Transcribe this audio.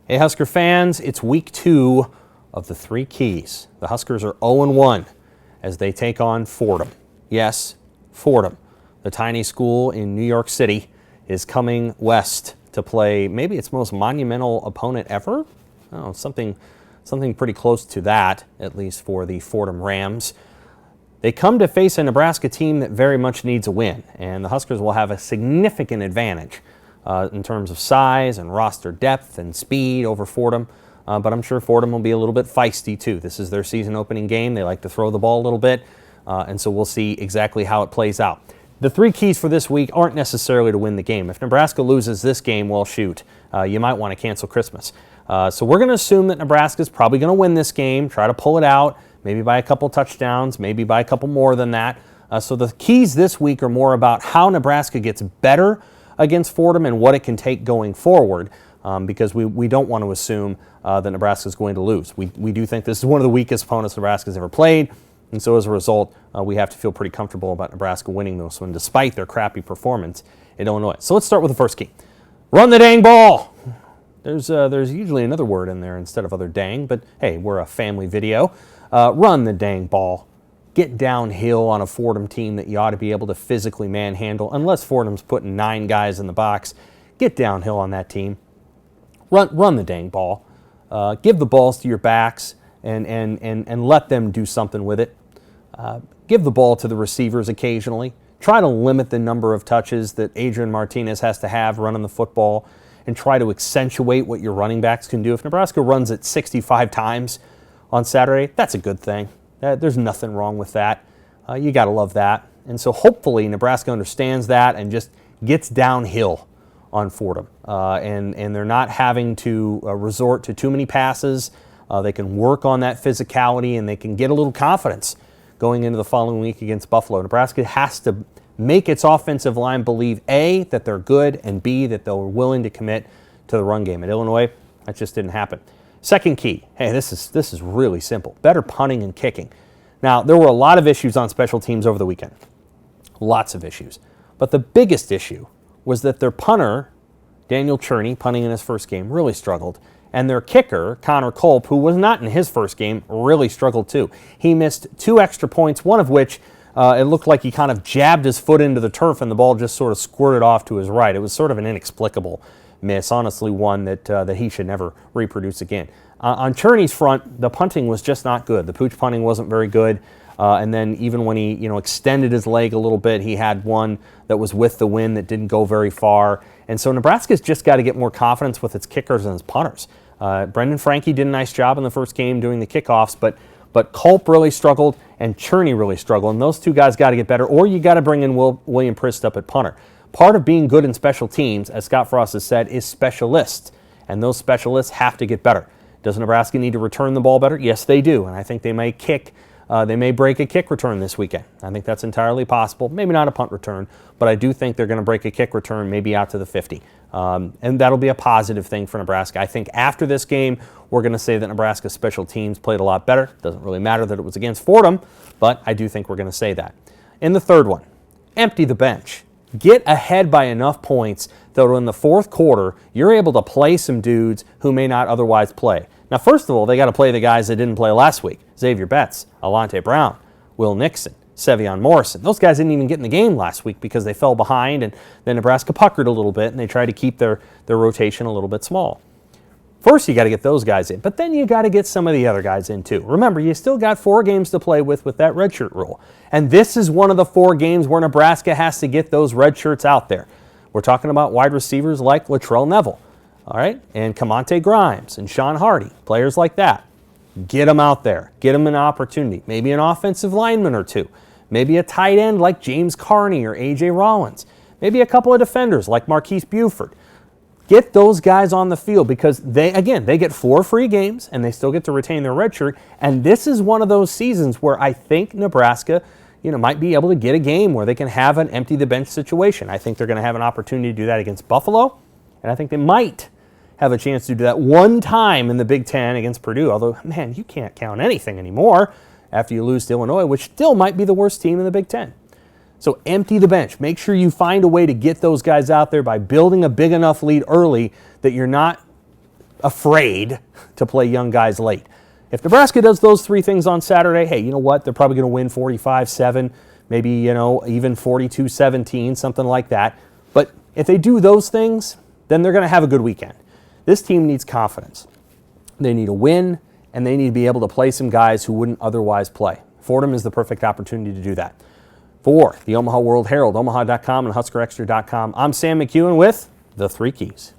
Hey Husker fans, it's week 2 of the 3 keys. The Huskers are 0-1 as they take on Fordham. Yes, Fordham, the tiny school in New York City, is coming west to play maybe its most monumental opponent ever. Oh, something pretty close to that, at least for the Fordham Rams. They come to face a Nebraska team that very much needs a win, and the Huskers will have a significant advantage in terms of size and roster depth and speed over Fordham. But I'm sure Fordham will be a little bit feisty too. This is their season opening game. They like to throw the ball a little bit, and so we'll see exactly how it plays out. The 3 keys for this week aren't necessarily to win the game. If Nebraska loses this game, well, shoot, you might want to cancel Christmas. So we're going to assume that Nebraska's probably going to win this game, try to pull it out, maybe by a couple touchdowns, maybe by a couple more than that. So the keys this week are more about how Nebraska gets better against Fordham and what it can take going forward, because we don't want to assume that Nebraska is going to lose. We do think this is one of the weakest opponents Nebraska's ever played, and so as a result, we have to feel pretty comfortable about Nebraska winning this one despite their crappy performance in Illinois. So let's start with the first key. Run the dang ball! There's usually another word in there instead of other dang, but hey, we're a family video. Run the dang ball. Get downhill on a Fordham team that you ought to be able to physically manhandle, unless Fordham's putting 9 guys in the box. Get downhill on that team. Run the dang ball. Give the balls to your backs and let them do something with it. Give the ball to the receivers occasionally. Try to limit the number of touches that Adrian Martinez has to have running the football, and try to accentuate what your running backs can do. If Nebraska runs it 65 times on Saturday, that's a good thing. There's nothing wrong with that. You got to love that. And so hopefully Nebraska understands that and just gets downhill on Fordham. And they're not having to resort to too many passes. They can work on that physicality, and they can get a little confidence going into the following week against Buffalo. Nebraska has to make its offensive line believe, A, that they're good, and B, that they're willing to commit to the run game. At Illinois, that just didn't happen. Second key, hey, this is really simple. Better punting and kicking. Now, there were a lot of issues on special teams over the weekend. Lots of issues. But the biggest issue was that their punter, Daniel Cherney, punting in his first game, really struggled. And their kicker, Connor Culp, who was not in his first game, really struggled too. He missed 2 extra points, one of which it looked like he kind of jabbed his foot into the turf and the ball just sort of squirted off to his right. It was sort of an inexplicable miss, honestly one that he should never reproduce again. On Cherney's front, the punting was just not good. The pooch punting wasn't very good, and then even when he extended his leg a little bit, he had one that was with the wind that didn't go very far. And so Nebraska's just got to get more confidence with its kickers and its punters. Brendan Franke did a nice job in the first game doing the kickoffs, but Culp really struggled and Cherney really struggled, and those 2 guys got to get better, or you got to bring in William Prist up at punter. Part of being good in special teams, as Scott Frost has said, is specialists, and those specialists have to get better. Does Nebraska need to return the ball better? Yes, they do, and I think they may break a kick return this weekend. I think that's entirely possible. Maybe not a punt return, but I do think they're going to break a kick return maybe out to the 50, and that'll be a positive thing for Nebraska. I think after this game, we're going to say that Nebraska's special teams played a lot better. Doesn't really matter that it was against Fordham, but I do think we're going to say that. In the third one, empty the bench. Get ahead by enough points that in the fourth quarter, you're able to play some dudes who may not otherwise play. Now, first of all, they got to play the guys that didn't play last week. Xavier Betts, Alante Brown, Will Nixon, Sevion Morrison. Those guys didn't even get in the game last week because they fell behind, and then Nebraska puckered a little bit, and they tried to keep their rotation a little bit small. First, you got to get those guys in, but then you got to get some of the other guys in too. Remember, you still got 4 games to play with that redshirt rule. And this is one of the 4 games where Nebraska has to get those red shirts out there. We're talking about wide receivers like Latrell Neville, all right, and Camonte Grimes and Sean Hardy, players like that. Get them out there. Get them an opportunity. Maybe an offensive lineman or 2. Maybe a tight end like James Carney or A.J. Rollins. Maybe a couple of defenders like Marquise Buford. Get those guys on the field because they get 4 free games and they still get to retain their red shirt. And this is one of those seasons where I think Nebraska, might be able to get a game where they can have an empty the bench situation. I think they're going to have an opportunity to do that against Buffalo, and I think they might have a chance to do that one time in the Big Ten against Purdue. Although, man, you can't count anything anymore after you lose to Illinois, which still might be the worst team in the Big Ten. So empty the bench. Make sure you find a way to get those guys out there by building a big enough lead early that you're not afraid to play young guys late. If Nebraska does those three things on Saturday, hey, you know what? They're probably going to win 45-7, maybe, even 42-17, something like that. But if they do those things, then they're going to have a good weekend. This team needs confidence. They need a win, and they need to be able to play some guys who wouldn't otherwise play. Fordham is the perfect opportunity to do that. For the Omaha World-Herald, omaha.com and huskerextra.com, I'm Sam McKewon with the 3 Keys.